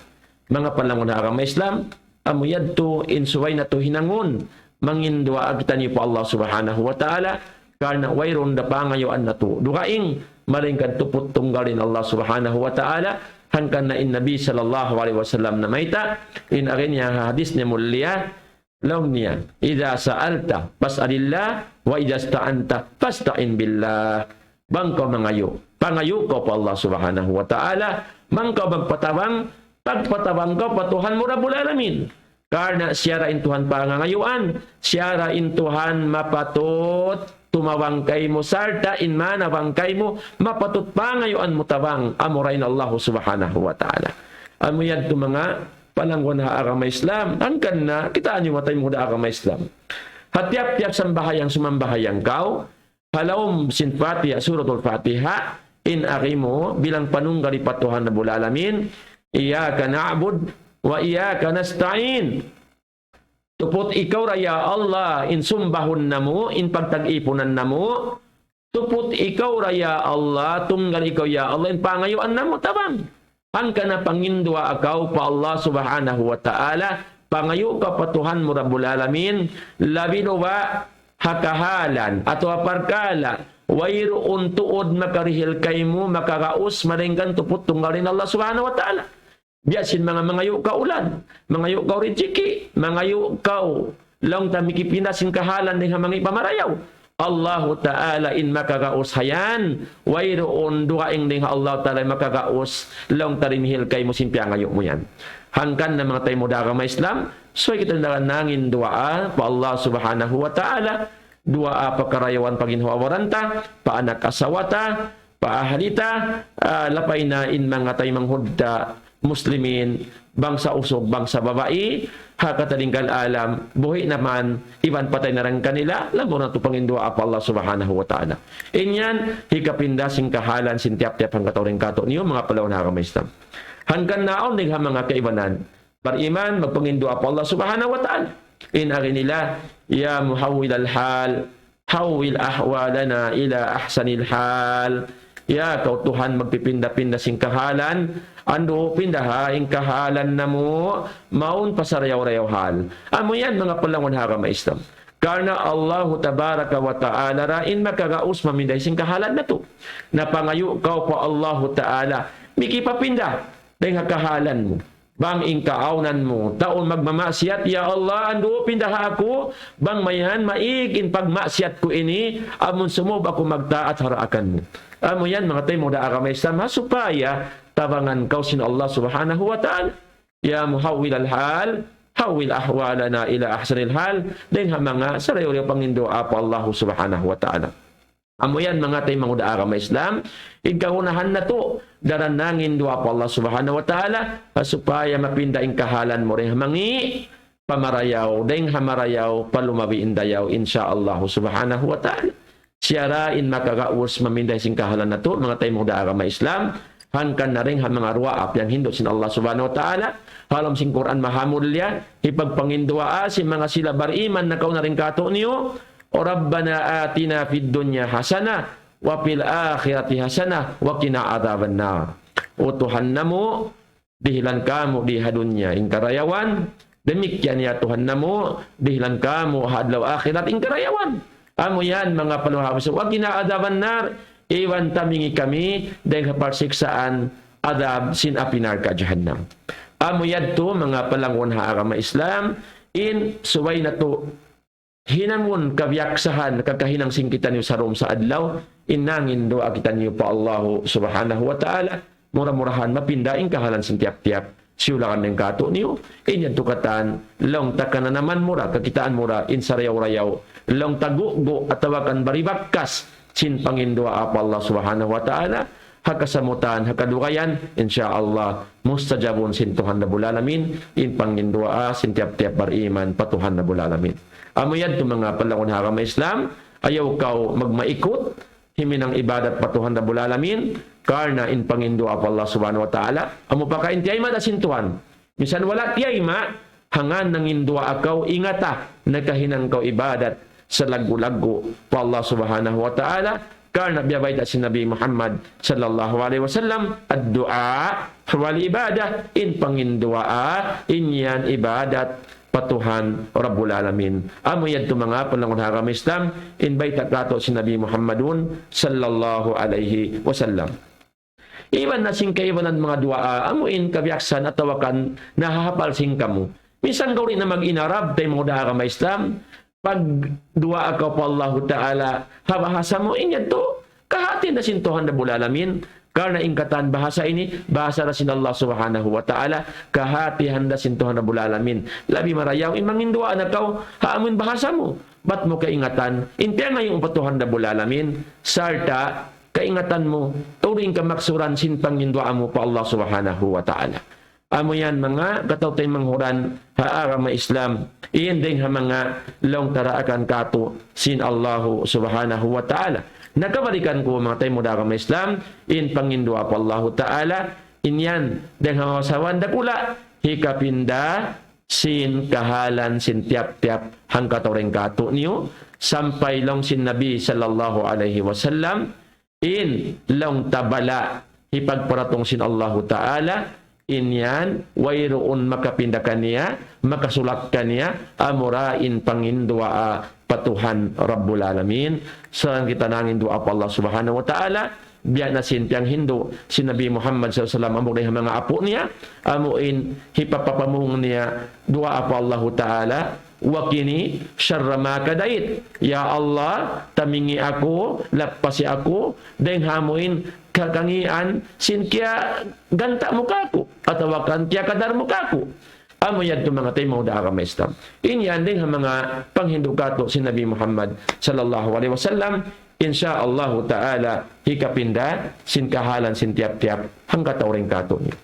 Mga palangon na agama Islam, amo yadto insuway na to hinangon mangindua kita ni po Allah Subhanahu wa Ta'ala karna wayron da pangayoan na to dukaing maringkan tupot tunggalin Allah Subhanahu wa Ta'ala hangkan na in Nabi sallallahu alaihi wasallam na maita in akin niya hadis ni mulia law niya idza sa'alta fas'alillah wa idza sta'anta fasta'in billah bangko mangayo pangayo ko pa Allah Subhanahu wa Ta'ala mangko magpatawang pagpatawang ko pa Tuhan mo Rabbul Alamin karna siya ra in Tuhan pangangayuan siya ra in Tuhan mapatot tumawang kay mo sarta in manawang kay mo mapatut pangayuan mo tabang amurain Allah Subhanahu wa Ta'ala amo yan mga palangwan ha agama Islam hangkan na kitaan nyo matay mo da agama Islam hatiap-tiap sambahayang sumambahayang kau halawm sin Fatiha suratul Fatiha in akimo bilang panunggali pa Tuhan Rabbul Alamin iyyaka na'bud wa iyyaka nasta'in tupot ikaw ra ya Allah in sumbahon namo in pagtag-ipunan namo tupot ikaw ra ya Allah tunggal ikaw ya Allah in pangayuan namo tabang Hangka na pangindua akaw pa Allah subhanahu wa ta'ala, pangayo ka patuhan mo Rabbul Alamin, labino ba hakahalan atau aparkala, wayroon tuod makarihil kay mo, makaraos, maringgan tupot tunggalin Allah subhanahu wa ta'ala. Biyasin mangayo ka ulan, mangayo ka rijiki, mangayo ka lang tamikipinasin kahalan ng mga pamarayaw. Allah Ta'ala in makagaos hayan, wayroon duaing ning Allah Ta'ala makagaos lang tarimhil kay mo simpya ngayon mo yan. Hangkan na mga tayo mudara ma Islam, so kita nangin dua pa Allah Subhanahu wa Ta'ala, dua pakarayawan paginhawaranta, paanak asawata, paahalita, lapay na in mga tayo manghudda Muslimin, bangsa usog, bangsa babae, hakatalinggal alam, buhi naman, iban patay na rin kanila, labo na ito pangindua apa Allah subhanahu wa ta'ala. Inyan, hikapinda sing kahalan, sintiap-tiap hang katawring kato niyo, mga palawan hakamaistam. Hanggang naon, nigha mga kaibanan, bariman, magpangindua apa Allah subhanahu wa ta'ala. Inari nila, ya muhawil al-hal, hawil ahwalana ila ahsanil hal. Ya, kau Tuhan magpipinda-pinda sing kahalan, ando pindaha ing kahalan na mo, maun pasarayaw-rayaw hal. Amo yan mga palangon harama Islam. Karena Allah tabaraka wa ta'ala rain makagaus maminday sing kahalan na to. Napangayo kau pa Allah ta'ala, mikipapinda dahil kahalan mo. Bang ingkaaonan mo, taon magmamasyat, ya Allah, ando pindaha ako, bang mayan maigin pagmasyat ko ini, amon sumub ako magtaat haraakan mo. Amo yan, mga tayo mo da aramay Islam, supaya tabangan kau sin Allah subhanahu wa ta'ala. Ya muhawil al-hal, hawil ahwalana ila ahsanil hal, dahil mga sarayo-rayo pangindoa po Allah subhanahu wa ta'ala. Amo yan, mga tayo mga da aramay Islam, igkaunahan na to, daranangin doa po Allah subhanahu wa ta'ala, supaya mapindaing kahalan mo rin hamangi, pamarayaw, dahil hamarayaw, palumabiin dayaw, insyaallah subhanahu wa ta'ala. Siyarain makagaus maminday sing kahalan na to, mga tayo mga daara Islam, hangkan na rin mga ruwaap, yang hindo sin Allah subhanahu wa ta'ala, halam sing Quran mahamulya, ipagpangindua si mga sila bariman na kau na rin kato niyo, o Rabbana atina fid dunya hasana, wa fil akhirati hasana, wa qina adzaban nar. O Tuhan namo, dihilan kamu di hadunya ing karayawan, demikian ya Tuhan namo, dihilan kamu hadlaw akhirat ing karayawan. Amo yan, mga panuhawas. Wag ginaadaban nar, iwan tamingi kami, dahil kaparsiksaan, adab, sinapinar ka jahannam. Amo yan to, mga palangon haarama Islam, in suway na to, hinamon kabyaksahan, kakahinang singkitan niyo sa rom sa adlaw, inangin doa kita niyo pa Allah subhanahu wa ta'ala, murah-murahan, mapindaing kahalan sintiap-tiap, siulangan ng kato niyo, inyan tukatan, long taka na naman mura, kakitaan mura, insarayaw-rayaw, long tagugo at tawakan baribakkas, sin pangindua apa Allah subhanahu wa ta'ala, hakasamutan, hakadukayan, insyaallah, mustajabun sin Tuhan na bulalamin, in pangindua, sin tiap-tiap bariman, patuhan na bulalamin. Amo yan, itong mga palangon harama Islam, ayaw kau magmaikot, himinang ibadat patuhan na bulalamin, karna in pangindua pa Allah subhanahu wa ta'ala, amo pa ka intiyay ma dasintuhan. Misan wala tiyay ma, hangan nang indua akaw, ingata, nagkahinang kau ibadat sa lagu-lagu pa Allah subhanahu wa ta'ala, karna biyabay da si Nabi Muhammad sallallahu alaihi wasallam, ad-du'a wal ibadah, in pangindua, inyan ibadat, patuhan Rabbul Alamin. Amo yan ito mga panangon haram Islam, invite kato si Nabi Muhammadun sallallahu alaihi wasallam. Iban na sing kaibanan mga dua, amuin kabyaksan at tawakan, nahahapal sing kamu. Minsan gawin na mag-inarab tayo mga haram Islam, pag dua ka pa Allah Ta'ala, habahasa mo, inyan to, kahati na sintuhan na bulalamin, karena ingkatan bahasa ini, bahasa na sin Allah subhanahu wa ta'ala, kahati handa sintuhan na bulalamin. Labi marayaw, mangindua na kau, haamin bahasa mo. Ba't mo kaingatan? Intiyan nga yung patuhan na bulalamin, sarta, kaingatan mo, turing ka maksuran sin pangindua mo pa Allah subhanahu wa ta'ala. Amo yan mga katawtay manghuran haarama Islam, iyan din ha mga long taraakan kato sin Allah subhanahu wa ta'ala. Nakabalikan ko mga tayo mudara ma Islam, in pangindua pa Allah ta'ala, inyan, dengan hawasawan dakula, hikapinda, sin kahalan, sin tiap-tiap, hang katoreng kato niyo, sampai long sin Nabi sallallahu alaihi wasallam, in long tabala, hipagparatong sin Allahu Ta'ala, inyan, wayroon makapinda kaniya, makasulak kaniya, amurain pangindua patuhan Rabbul Alamin. Saan kita nangin doa pa Allah Subhanahu wa Ta'ala, biya na sintiang Hindu, si Nabi Muhammad SAW, amurin mga apo niya, amuin hipapapamuhong niya, doa pa Allah Ta'ala, wakini syarra ma kadait. Ya Allah, tamingi ako, lapasi ako, dahil hamuin kakangian, sin kya ganta mo kako, atau kan kya kadar mo kako. Amo yan itong mga tayo mga daakam Islam. Inyan din ang mga panghindukato si Nabi Muhammad sallallahu alaihi wasallam. Insyaallah ta'ala hikapinda sin kahalan sin tiap-tiap hangga tauring kato niya.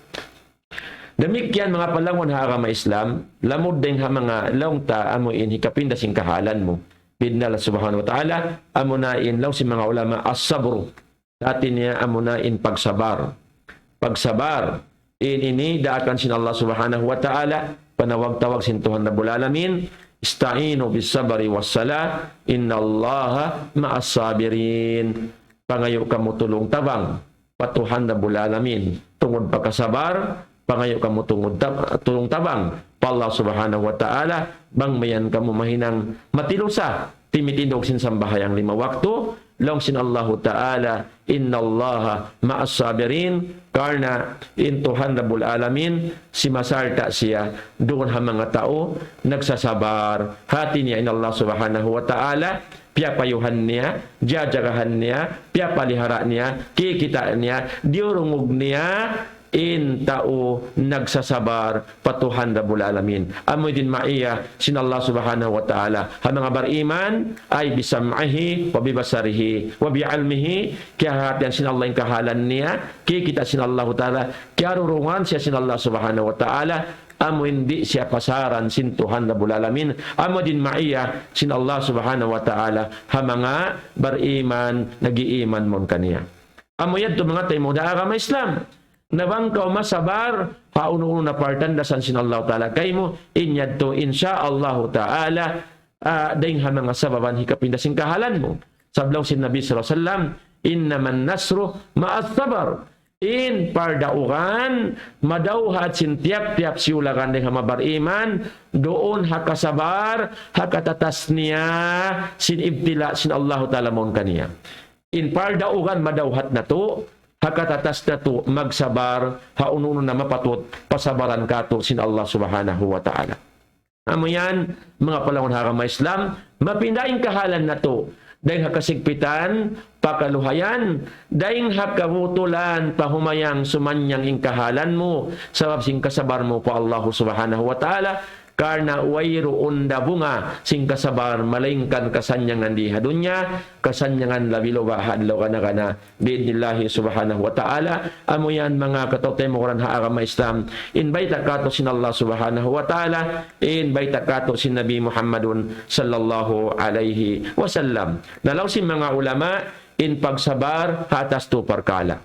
Demikian mga palangon ha agama Islam, lamod din ha mga laungta amuin hikapinda sin kahalan mo. Bidnala subhanahu wa ta'ala, amunain law si mga ulama as-sabru. Dati niya amunain pagsabar. Pagsabar. Ini daakan sin Allah Subhanahu wa Ta'ala, panawag-tawag sin Tuhan Rabbul Alamin, ista'inu bis sabri was salah, innallaha ma'as sabirin. Pangayo kamu tulong tabang, patuhan Rabbul Alamin, tungod pagkasabar, pangayo kamu tulong tabang, pa Allah Subhanahu wa Ta'ala, bang mayan kamu mahinang matilusa, timitindog sin sambahayang 5 waktu, long sin Allah Ta'ala, innallaha ma'as sabirin, karena in Tuhan Rabbul Alamin, si masarta siya, doon ha mga tao, nagsasabar, hati niya in Allah Subhanahu wa Ta'ala, piyapayuhan niya, jajagahan niya, piyapalihara niya, kikita niya, diurungog niya, in tao nagsasabar patuhan Rabbul Alamin. Amoy din maiya sin Allah Subhanahu wa Ta'ala. Ha mga bariman ay bisam'ihi wa bibasarihi wa bi'almihi, kaya hatian sin Allah yung kahalan niya, kikita sin Allah Ta'ala, kaya rurungan siya sin Allah Subhanahu wa Ta'ala, amo hindi siya pasaran sin Tuhan Rabbul Alamin. Amo din maiya sin Allah Subhanahu wa Ta'ala ha mga bariman nagiiman mon kaniya. Amo yan to mga tayo mga agama Islam. Nabangkaw masabar, pauno-uno na partan dasan sin Allah Ta'ala kay mo, inyad to insyaallah Ta'ala, dahil ha mga sababan hikapindasin kahalan mo. Sablaw sin Nabi sallallahu alaihi wasallam, innaman nasru ma'as sabar. In pardaugan, madauhat sin tiap-tiap siulagan dahil ha mabariman, doon hakasabar, hakatatas niya, sin ibtila sin Allah Ta'ala mon kaniya. In pardaugan, madauhat na to, hakatatas na to magsabar, haununo na mapatot, pasabaran ka to sin Allah Subhanahu wa Ta'ala. Amo yan, mga palangon agama Islam, mapindaing kahalan na to, dahil hakasigpitan, pakaluhayan, dahil hakamutulan, pahumayang sumanyang ingkahalan mo, sabab sing kasabar mo po Allah Subhanahu wa Ta'ala, karena wayroon da bunga sing kasabar malingkan kasanyangan di hadunya, kasanyangan labilo bahadlaw kana biidnillahi Subhanahu wa Ta'ala. Amo yan mga katotay mo kuran ha agama Islam, invite kato sin Allah Subhanahu wa Ta'ala, invite kato sin Nabi Muhammadun sallallahu alaihi wasallam. Nalaw si mga ulama, in pagsabar hatas tu parkala.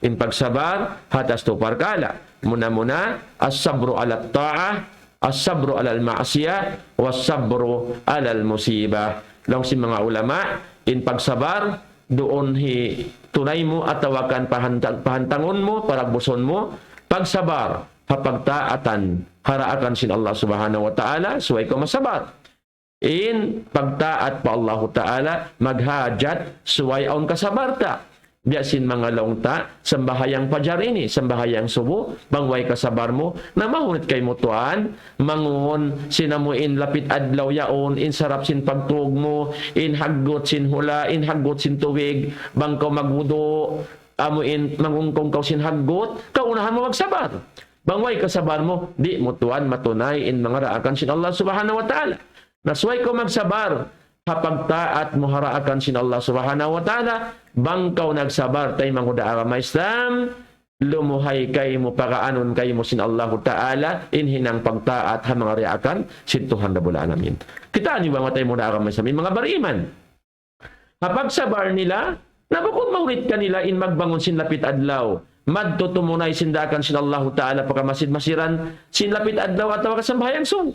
In pagsabar hatas tu parkala. Muna-muna as-sabru ala ta'ah, as-sabru alal ma'asiyah, was-sabru alal musibah. Long si mga ulama, in pagsabar, doon tunay mo at tawakan pahantangon mo, paragbuson mo, pagsabar, hapagtaatan, haraakan sin Allah Subhanahu wa Ta'ala, suway ko masabar. In pagtaat pa Allah Ta'ala, maghajat, suway aun kasabarta. Biasin mga longta, sambahayang pajar ini, sambahayang subo, bangway kasabar mo, na mahunit kay mo tuan, mangun, sinamuin lapit adlaw yaon, in sarap sin pagtuog mo, in haggot sin hula, in haggot sin tuwig, bangkaw magwudo, amuin, mangungkong kaw sin haggot, kaunahan mo magsabar. Bangway kasabar mo, di mo tuan matunay in mga raakan sin Allah Subhanahu wa Ta'ala. Nasway ko magsabar, hapagtaat mo haraakan sin Allah Subhanahu wa Ta'ala, bangkaw nagsabar tayo mga agama Islam, lumuhay kay mo, pakaanon kay mo sin Allah Ta'ala, inhinang pagtaat ha mga reakan sin Tuhan Rabbul Alamin. Kita niyo ba tayo mga agama Islam, mga bariman? Hapagsabar nila, nabukod maulit kanila in magbangon sin lapit adlaw, madtutumunay sindakan sin Allah Ta'ala, pagkamasid masiran sin lapit adlaw at wakasambayang son.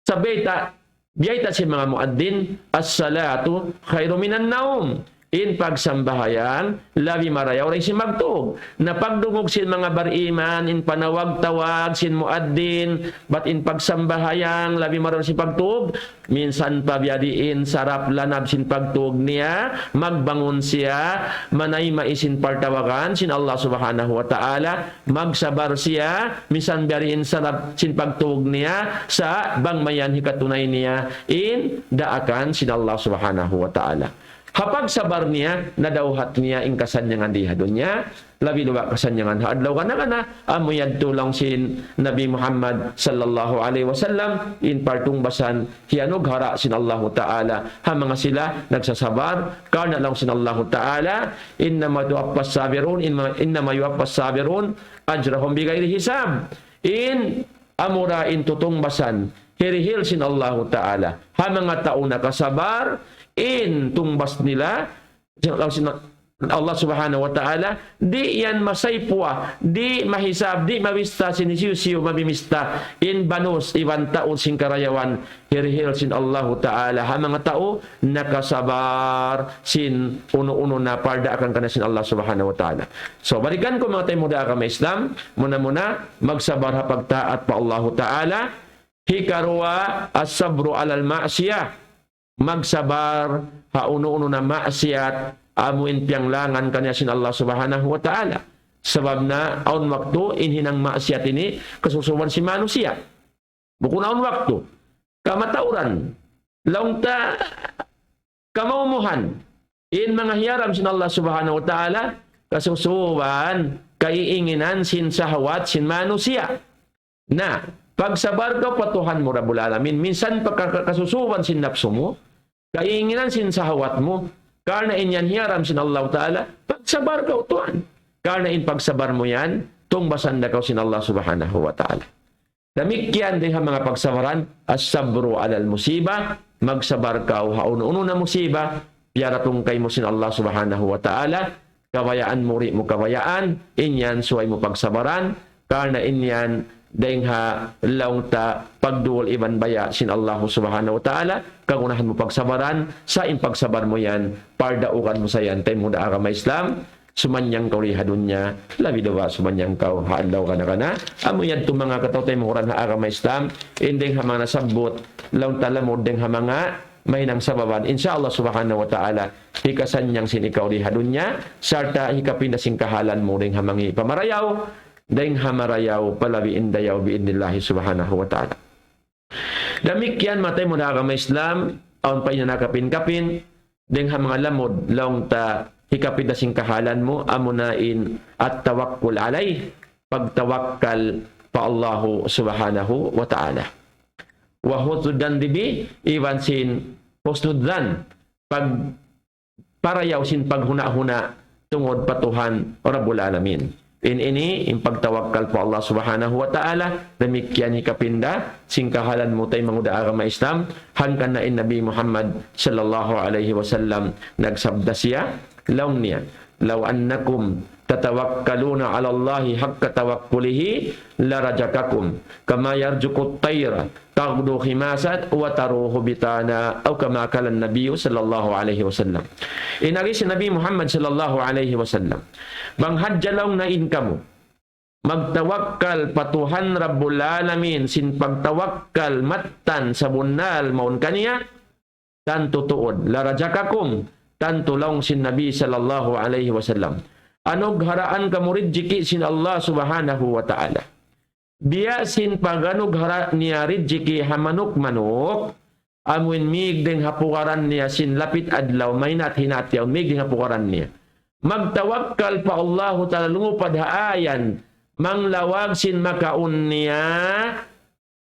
Sabay ta, biyay ta si mga muaddin, as-salatu khairu minan naum. in pagsambahayan labi marayaw rin si magtuog na pagdungog sin mga bariman in panawag-tawag sin muaddin but in pagsambahayan labi marayaw si pagtuog minsan pabyadiin sarap lanab sin pagtuog niya magbangon siya manay maisin partawagan sin Allah subhanahu wa ta'ala magsabar siya minsan biyariin sarap sin pagtuog niya sa bangmayan hikatunay niya in daakan sin Allah subhanahu wa ta'ala. Hapag sabar niya, nadawhat niya in kasanyangan dihadon niya, labi luwa kasanyangan haadlaw ka na, amuyad tulong sin Nabi Muhammad sallallahu alaihi wasallam, in partong basan, hiyanog hara sin Allah ta'ala, ha mga sila nagsasabar, karna lang sin Allah ta'ala, innama yuwafas sabirun, innama yuwafas sabirun, ajrahum bigayri hisab, in amura in tutong basan, hirihil sin Allah ta'ala, ha mga tao nakasabar, in tumbas nila Allah subhanahu wa ta'ala di yan masaypwa di mahisab di mawista sinisiyo mabimista in banus iwan taon sin karayawan hirhil sin Allah ta'ala ha mga tao nakasabar sin uno-uno na parda akan kana sin Allah subhanahu wa ta'ala. So balikan ko mga tayo muda ka Islam muna magsabar ha pagtaat pa Allah ta'ala hikarwa as-sabru alal ma'siyah magsabar hauno-uno na maasiat amuin pianglangan kanya sin Allah subhanahu wa ta'ala sebab na aun waktu inhinang maasiat ini kesusuan si manusia bukan aun waktu kamatauran laungta kamaumuhan in mga hiyaram sin Allah subhanahu wa ta'ala kesusuan kaiinginan sin sahawat sin manusia na pagsabar ka patuhan mo Rabbul Alamin minsan pagkakasusuan sin napso mo kaiinginan sin sahawat mo, karna inyan hiyaram sin Allah ta'ala, pagsabar ka utuan. Karna in pagsabar mo yan, tungbasan na ka sin Allah subhanahu wa ta'ala. Damikyan din mga pagsabaran, as-sabru alal musiba, magsabar ka o hauno-uno na musiba, piyaratong kay mo sin Allah subhanahu wa ta'ala, kawayaan muri mo kawayaan, inyan suway mo pagsabaran, karna inyan dengha laungta pagduol iban baya sin Allah subhanahu wa ta'ala kagunahan mo pagsabaran sa impagsabar mo yan pardaukan mo sa yan tayo mo da agama Islam sumanyang kauli hadunya labi dawa sumanyang kau haadlaw ka na amo yan itong mga kataw tayo mo ha agama Islam indeng ha mga nasabot laungta lamod deng ha mga mahinang sababan insyaallah subhanahu wa ta'ala hikasan niyang sinikaw di hadunya sarta hikapin na singkahalan mo deng ha mga pamarayaw dahing hamarayaw palabi indayaw biidnillahi subhanahu wa ta'ala. Damikyan matay mo na agama Islam, aon pa inanakapin-kapin, dahing mga lamod, laong ta hikapin na singkahalan mo, amunain at tawakkul alay, pagtawakkal pa Allahu subhanahu wa ta'ala. Wahutudan dibi, iwan sin husnudan, pag parayaw sin paghuna-huna, tungod patuhan Rabbul Alamin. Ini pagtawakkal po Allah subhanahu wa ta'ala damikyan hikapinda singkahalan mo tayo manguda agama Islam hangkan na Nabi Muhammad sallallahu alaihi wasallam nagsabda siya law niya law annakum tatawakkaluna ala Allahi haqqa tawakkulihi larajakakum kama yarjuqut tayra taghdu khimasat wa taruhu bitana atau kama kala Nabi sallallahu alaihi wasallam. Inari si Nabi Muhammad sallallahu alaihi wasallam banghadjalaw na kamu magtawakkal patuhan Rabbul Alamin sin pagtawakkal mattan sa bunal maun kaniya tanto tuod larajakakum tanto laong sin Nabi sallallahu alaihi wasallam anog haraan kamurid jiki sin Allah subhanahu wa ta'ala biya sin paganog hara niya ridjiki hamanok-manok amuin mig deng hapukaran niya sin lapit adlaw maynat hinatyaw mig deng hapukaran niya magtawakkal pa Allah ta'ala lungupad haayan manglawag sin makaun niya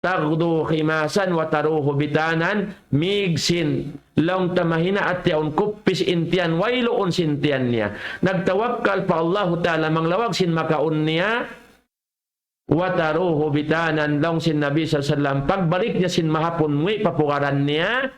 tagdu khimasan wa taruhu bitanan mig sin laung tamahina at yaun kupis intian wailoon sintian niya nagtawakkal pa Allah ta'ala manglawag sin makaun niya wa taruhu bitanan laung sin Nabi sallallahu alaihi wasallam pagbalik niya sin mahapon ngui papukaran niya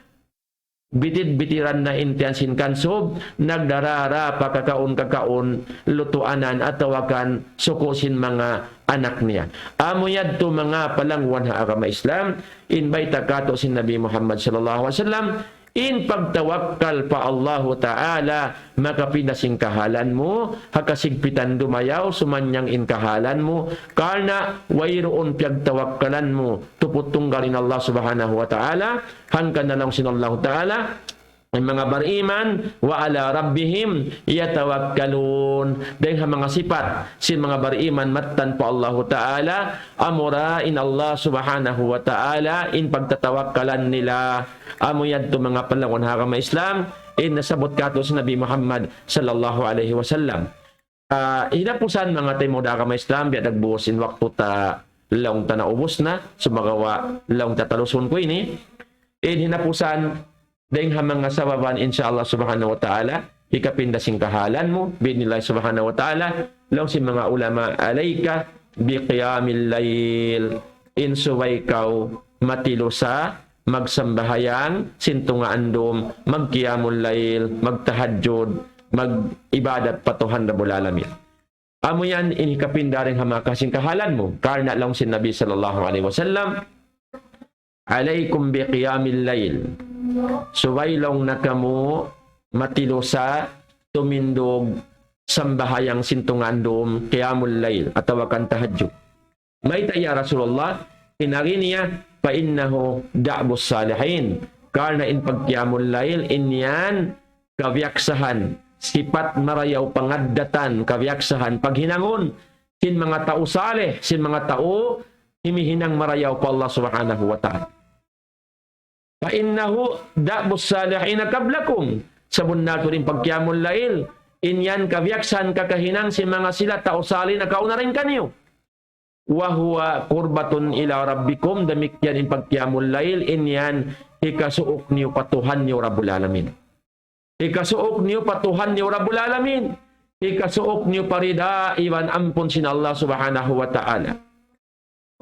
bitid-bitiran na intian sin kansob nagdarara pakakaon lutuanan at tawakan sukusin mga anak niya. Amuyad to mga palangwan ha agama Islam invite kato sin Nabi Muhammad sallallahu alaihi wasallam in pagtawakkal pa Allah Ta'ala, makapinasing kahalan mo, hakasigpitan dumayaw, sumanyang in kahalan mo, karna wayroon pagtawakkalan mo, tuputunggalin Allah Subhanahu wa Ta'ala, hangkan na lang sinallahu Ta'ala, ang mga bariman wa ala rabbihim yatawakkalun. Dahil mga sifat sin mga bariman mattan po Allah Ta'ala, amura in Allah Subhanahu wa Ta'ala in pagtatawakkalan nila. Amo yan to mga panlangon hakama Islam in nasabot kato sa Nabi Muhammad sallallahu alaihi wasallam. Hinapusan mga tayo hakama Islam biya nagbuos in waktu ta laong ta naubos na sumagawa laong ta taluson ko ini. Hinapusan dahil mga sababan insyaAllah subhanahu wa ta'ala, ikapindasing kahalan mo, binilay subhanahu wa ta'ala, lang si mga ulama, alayka, biqiyamil layl, insuway kaw, matilo sa, magsambahayang, sintungaandom, magkiyamul layl, magtahadjud, mag-ibadat patuhan na bulalamin. Amo yan, inikapinda rin mga kasing kahalan mo, karna lang si Nabi sallallahu alaihi wasallam, alaykum biqiyamil layl, suwaylong na kamo matilo sa tumindog sambahayang sintungandom qiyamul layl atawakan tahajjud. May taya Rasulullah inari niya fa innahu da'bus salihin, karna in pagqiyamul layl inyan kavyaksahan sipat marayaw pangaddatan kavyaksahan paghinangon sin mga tao saleh, sin mga tao himihinang marayaw pa Allah subhanahu wa ta'ala. Fa'innahu da'bus salihina kablakum. Sabon nato rin pagkiyamul lail. Inyan kavyaksan kakahinang si mga sila tao sali na kauna rin kanyo. Wahuwa kurbatun ila rabbikum. Damikyan in pagkiyamul lail. Inyan ikasuok niyo patuhan niyo Rabbul Alamin. Ikasuok niyo patuhan niyo Rabbul Alamin. Ikasuok niyo parida iwan ampun sin Allah subhanahu wa ta'ala.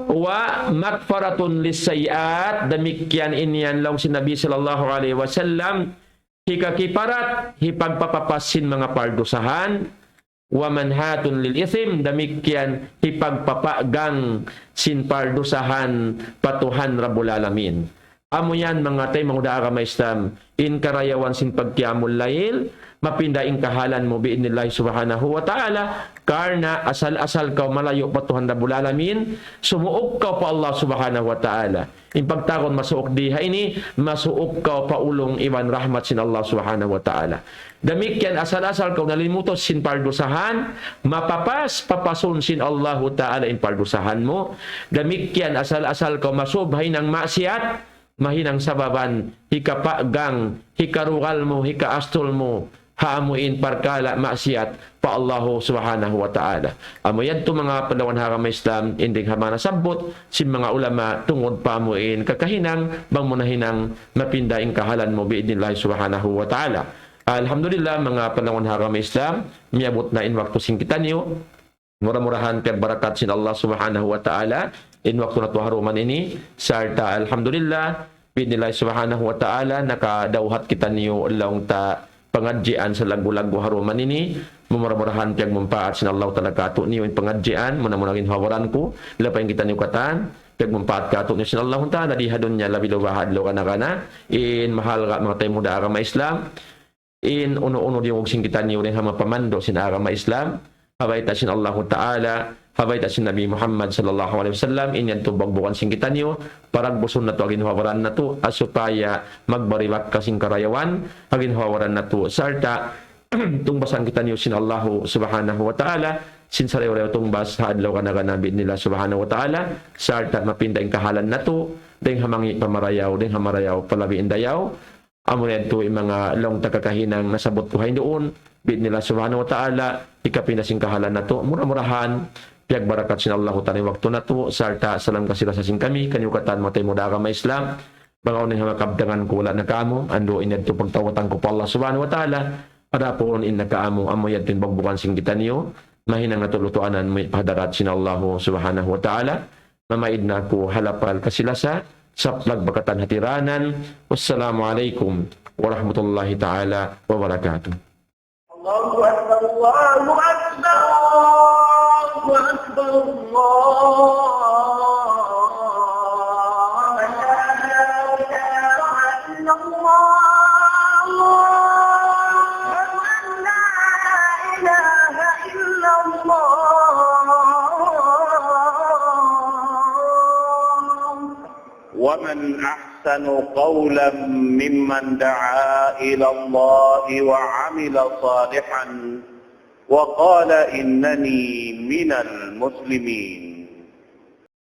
Wa magfaratun lisayat, damikyan inyan lang si Nabi sallallahu alaihi wasallam, hikakiparat hipagpapapasin mga pardusahan, wa manhatun lil ithim, damikyan hipagpapagang sin pardusahan patuhan Rabbul Alamin. Amo yan mga tay mga daara Islam in karayawan sin pagkiyamul layl, mapindaing kahalan mo biidnillahi subhanahu wa ta'ala, karna asal-asal ka malayo patuhan Rabbul Alamin, sumuok ka pa Allah subhanahu wa ta'ala. In pagtakon masuok diha ini, masuok ka pa ulong iwan rahmat sin Allah subhanahu wa ta'ala. Damikyan asal-asal ka nalimutos sin pardusahan, mapapas papasun sin Allah ta'ala in pardusahan mo. Damikyan asal-asal ka masubhay ng maksiat, mahinang sababan, hikapagang, hikarugal mo, hikaastol mo, haamuin parkala maksiat pa Allah subhanahu wa ta'ala. Amo yan to mga panawan hakama Islam, inding hamana sabot, sin mga ulama tungod pamuin kakahinang, bang munahinang mapindaing kahalan mo biidnillahi subhanahu wa ta'ala. Alhamdulillah mga panawan hakama Islam, miabot na in waktu singkitan niyo, murah-murahan kay barakat sin Allah subhanahu wa ta'ala, in waktu na tuharuman ini, sarta alhamdulillah, biidnillahi subhanahu wa ta'ala, nakadawhat kita niyo lang ta pengajian sa lagu-lagu haruman ini, memurah-murahan tiang mempaat sin Allah ta'ala katuk niyo in pengajian, mudah-mudahan hawaranku, lapa yang kita niyo katan, tiang mempaat katuk niyo sin Allah ta'ala, di hadunnya labi lubahad lo kana-kana, in mahal mga tayo muda agama Islam, in uno-uno di sing kita niyo rin hama pamando sin agama Islam, habaita sin Allah ta'ala, habaita sin Nabi Muhammad sallallahu alaihi wasallam, inyan to bagbukan sing kita niyo, parang buson na to agin hawaran na to, asupaya magbariwak kasing karayawan, agin hawaran na to, sarta, tungbasan kita niyo sin Allah subhanahu wa ta'ala, sin sarew-rew tungbas, haadlaw ka na nila subhanahu wa ta'ala, sarta mapindaing kahalan na to, deng hamangi pamarayaw, deng hamarayaw palabiin dayaw, amunin to yung mga long takakahinang nasabot ko hain doon, bid nila subhanahu wa ta'ala, ikapinasing kahalan na to, murah-murahan, piag barakat sin Allah ta'ala waktu na to, sarta salam kasila sa sing kami, kanyukatan matay mo da agama Islam, mga unang makabdangan ko wala na kaamo, ando inad to pagtawatan ko pa Allah subhanahu wa ta'ala, para po in nakaamo, amoyad din bagbukan sing kita niyo, mahinang natulutuanan may hadarat sin Allah subhanahu wa ta'ala, mamaid na ko halapal kasilasa, saplag bakatan hatiranan, wassalamualaikum warahmatullahi ta'ala wabarakatuh. Allahu Akbar, Allahu Akbar, Allahu Akbar, Allah. ومن أحسن قولا ممن دعا إلى الله وعمل صالحا وقال إنني من المسلمين